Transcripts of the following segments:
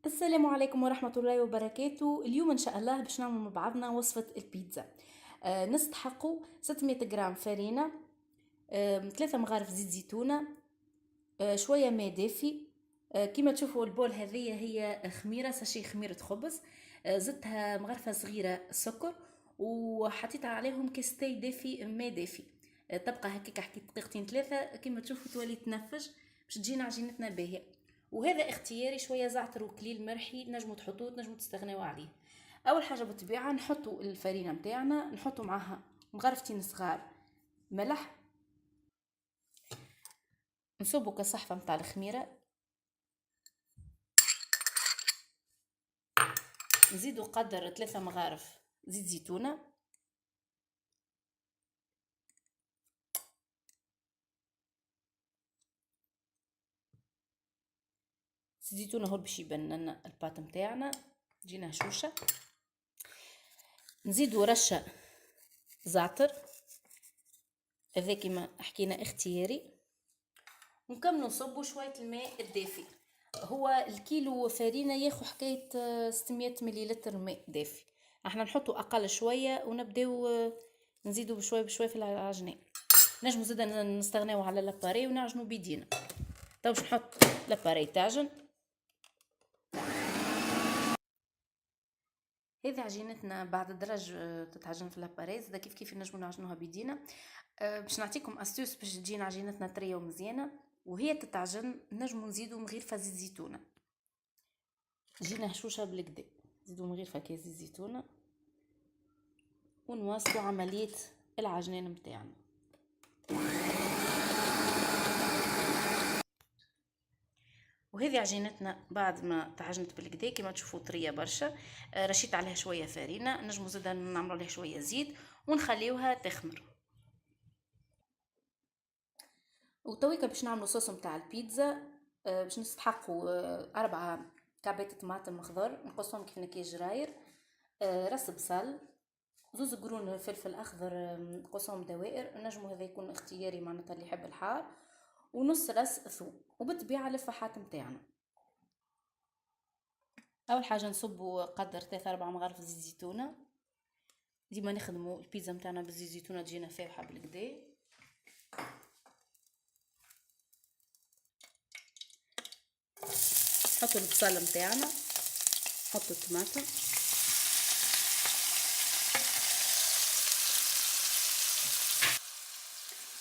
السلام عليكم ورحمة الله وبركاته. اليوم إن شاء الله باش نعمل مع بعضنا وصفة البيتزا. نستحقوا 600 جرام فرينة، 3 مغارف زيت زيتونة، شوية ماء دافي. كما تشوفوا البول هذه هي خميرة، ساشي خميرة خبز. زدتها مغرفة صغيرة سكر، وحطيتها عليهم كاستي دافي ماء دافي. تبقى هكاك حكي دقيقتين ثلاثة كما تشوفوا تولي تنفج باش تجينا عجينتنا باهية. وهذا اختياري، شويه زعتر وكليل مرحي نجموا تحطوه تنجموا تستغناو عليه. اول حاجه بالطبيعه نحطوا الفرينه نتاعنا، نحطوا معاها مغرفتين صغار ملح، نصبوا كصحفه نتاع الخميره، نزيدوا قدر 3 مغارف زيت زيتونه، زيت زيتونه هو باش يبان لنا الباط نتاعنا تجينا هشوشه. نزيدوا رشه زعتر، هذا كما حكينا اختياري، ونكملوا نصبوا شويه الماء الدافي. هو الكيلو فرينه ياخو حكايه 600 مليلتر ماء دافي. احنا نحطوا اقل شويه ونبداو نزيدوا بشويه بشويه في العجنه. نجمو زاده نستغناو على لاباري ونعجنوا بيدينا. تو باش نحط لاباري تعجن. هذه عجينتنا بعد درج تتعجن في لاباري، زاده كيف كيف نجمو نعجنوها بيدينا. باش نعطيكم استوس باش تجينا عجينتنا طريه ومزيانه. وهي تتعجن نجمو نزيدو مغيرفه زيت زيتونه، تجينا هشوشه بالكدا. نزيدو مغيرفه كاس زيت زيتونه ونواصلوا عمليه العجنان متاعنا. وهذه عجينتنا بعد ما تعجنت بالكدا كما تشوفوا طريه برشا. رشيت عليها شويه فرينه، نجمو زاده نعملوا عليها شويه زيت ونخليوها تخمر. وتويكا باش نعملوا صوص متاع البيتزا. باش نستحقوا 4 كعبات طماطم خضر نقصهم كيف نكاية جراير، راس بصل، 2 قرون فلفل اخضر نقصهم دوائر، نجموا هذا يكون اختياري معناتها اللي يحب الحار، ونص راس ثوم، وبالطبيعه الفحات متاعنا. اول حاجه نصبوا قدر 3 4 مغارف زيت زيتونه. ديما نخدموا البيتزا متاعنا بالزيت زيتونه تجينا فايحه بالكدا. نحطوا البصل متاعنا، نحطوا الطماطم،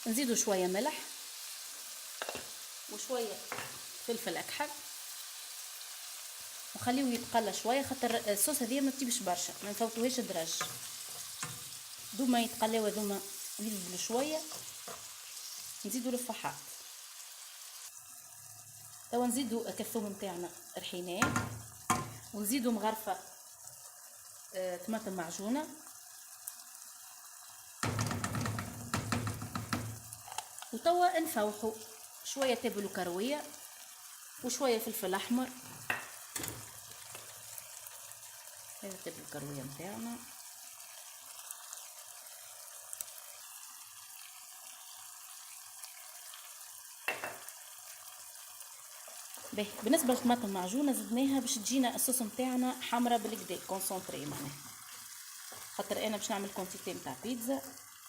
نزيدوا شويه ملح وشويه فلفل اكحل، وخليه يتقلى شويه خاطر الصوص هذه ما تطيبش برشا، ما نفوتوهاش درج. دوما يتقلاو هذوما يذبلوا شويه. نزيدوا الفحات. توا نزيدوا كالثوم نتاعنا رحيناه، ونزيدوا مغرفه طماطم معجونه، وتوا نفوحوا شويه تابل وكرويه وشويه فلفل احمر. هذا تابل الكرويه نتاعنا. بالنسبه للطماطم المعجونه زدناها باش تجينا الصوص نتاعنا حمرا بالكدا كونسونطري معناها، خاطر انا باش نعمل كونتيتي نتاع بيتزا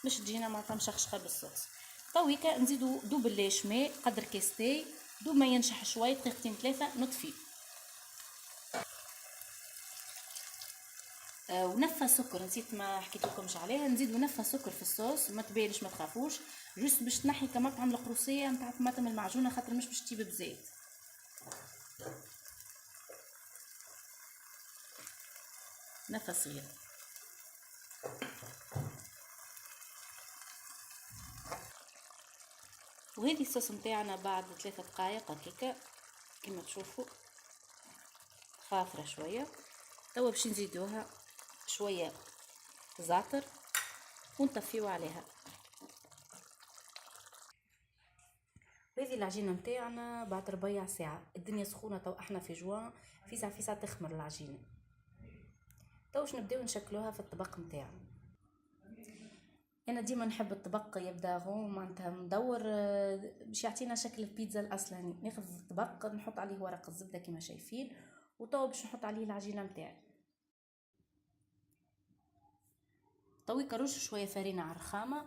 باش تجينا معناتها مشخشخه بالصوص. طويكا نزيدو دوبلاش ماء قدر كاستي، دوب ما ينشح شويه دقيقتين ثلاثه نطفي. ونفه سكر نسيت ما حكيت لكمش عليها، نزيدو نفه سكر في الصوص، ما تبالش ما تخافوش، جوست باش تنحي كمطعم القروصيه نتاع الطماطم المعجونه خاطر مش باش تجيب بزيت. نفه صغيره. وهذه الصوص نتاعنا بعد 3 دقائق هكاكا كما تشوفوا خافره شويه. توا باش نزيدوها شويه زعتر ونطفيو عليها. هذه العجينه نتاعنا بعد ربيع ساعه، الدنيا سخونه، تو احنا في جوان، في ساعه تخمر العجينه. تو باش نبداو نشكلوها في الطبق نتاعنا. انا ديما نحب الطبق يبدا غون معناتها مدور باش يعطينا شكل البيتزا الاصلاني. ناخذ الطبق نحط عليه ورق الزبده كما شايفين، وتوا باش نحط عليه العجينه متاعي. تويكا رش شويه فرينه على الرخامه،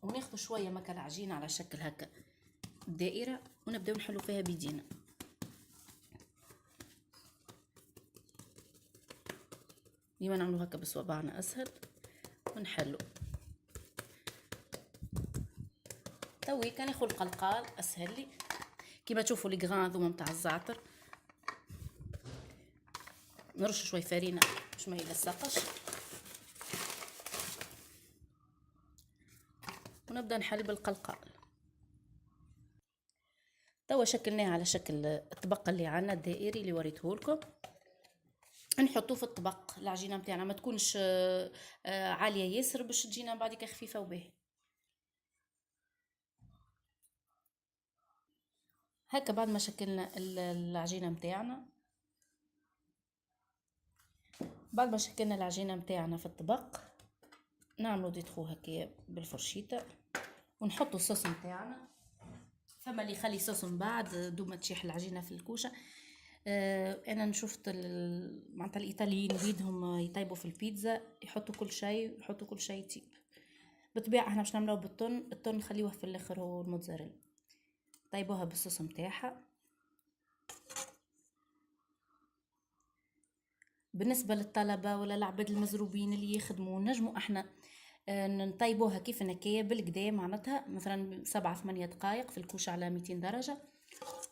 وناخذ شويه مكا العجينه على شكل هكا دائره، ونبداو نحلو فيها بيدينا. ديما نعملو هكا بصوابعنا اسهل ونحلو. تويكا ناخذ القلقال اسهل لي، كيما تشوفوا لي غران هذوما نتاع الزعتر. نرش شويه فرينه باش ما يلصقش، ونبدا نحل بالقلقال. توا شكلناه على شكل الطبق اللي عنا الدائري اللي وريته لكم. نحطوه في الطبق. العجينه نتاعنا ما تكونش عاليه ياسر باش تجينا بعديك خفيفه وباهي. هكا بعد ما شكلنا العجينه نتاعنا، بعد ما شكلنا العجينه نتاعنا في الطبق، نعملو ديتخو هكايا بالفرشيطه ونحطو الصوص نتاعنا. ثم اللي يخلي صوص من بعد دوما تشيح العجينه في الكوشه. انا شفت معناتها الايطاليين بيدهم يطيبوا في البيتزا، يحطوا كل شيء يطيب. بالطبيعه احنا باش نعملوه بالطن، الطن نخليوه في الاخر هو الموتزاريلا. طيبوها بالصوص نتاعها. بالنسبه للطلبه ولا العباد المزروبين اللي يخدموا، نجموا احنا نطيبوها كيف هكايا بالكدا، معناتها مثلا 7-8 دقائق في الكوشه على 200 درجه،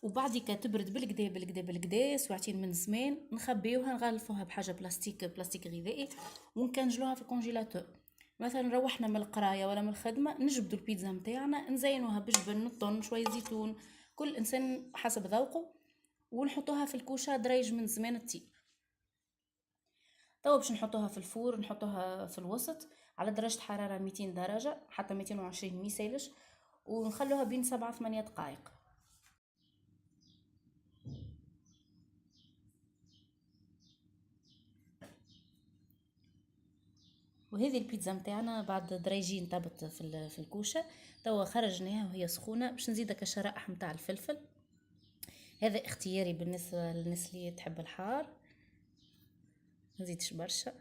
وبعديك تبرد بالكدا ساعتين من زمان. نخبيوها نغلفوها بحاجه بلاستيك غذائي، ونكنجلوها في الكونجيلاتور. مثلا روحنا من القرايه ولا من الخدمه، نجبدوا البيتزا نتاعنا نزينوها بجبن الطن شويه زيتون، كل انسان حسب ذوقه، ونحطوها في الكوشه دريج من زمان تطيب. توا باش نحطوها في الفور، نحطوها في الوسط على درجه حراره 200 درجه حتى 220 ميسالش، ونخلوها بين 7-8 دقائق. وهذه البيتزا نتاعنا بعد دريجين طابت في الكوشه. توا خرجناها وهي سخونه. باش نزيدك الشرائح نتاع الفلفل، هذا اختياري بالنسبه للناس اللي تحب الحار، نزيدش برشا.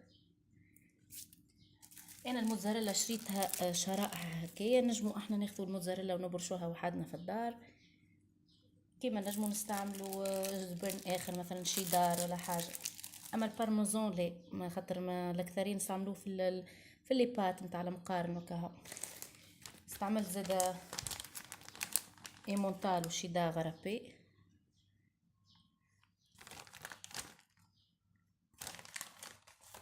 انا الموتزاريلا شريتها شرائح هكايا، نجمو احنا ناخذوا الموتزاريلا ونبرشوها وحدنا في الدار، كيما نجمو نستعملوا جبن اخر مثلا شيدار ولا حاجه. اما البارميزان لا، ما خاطر ما الاكثرين يستعملوه في لي بات نتاع المقارن وكها. استعملت زاده ايمونتال وشيدار غرابي.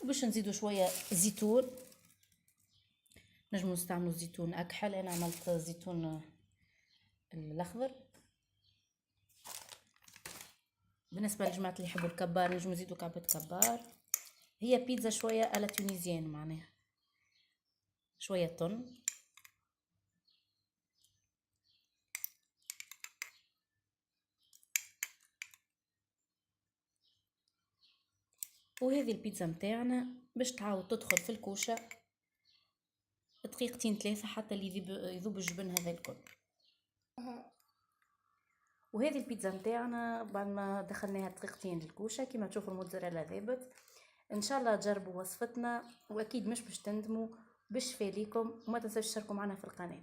وباش نزيدو شويه زيتون، نجمو نستعملو زيتون اكحل، انا عملت زيتون الاخضر. بالنسبه للجماعه اللي يحبوا الكبار نجمو نزيدو كعبه كبار. هي بيتزا شويه على تونيزيان، معناها شويه طن. وهذه البيتزا متاعنا باش تعاود تدخل في الكوشه دقيقتين 3 حتى اللي يذوب الجبن هذا الكل. وهذه البيتزا نتاعنا بعد ما دخلناها دقيقتين للكوشه كيما تشوفوا الموتزاريلا ذابت. ان شاء الله تجربوا وصفتنا، واكيد مش باش تندموا. بالشفاء ليكم، وما تنساوش تشتركوا معنا في القناه.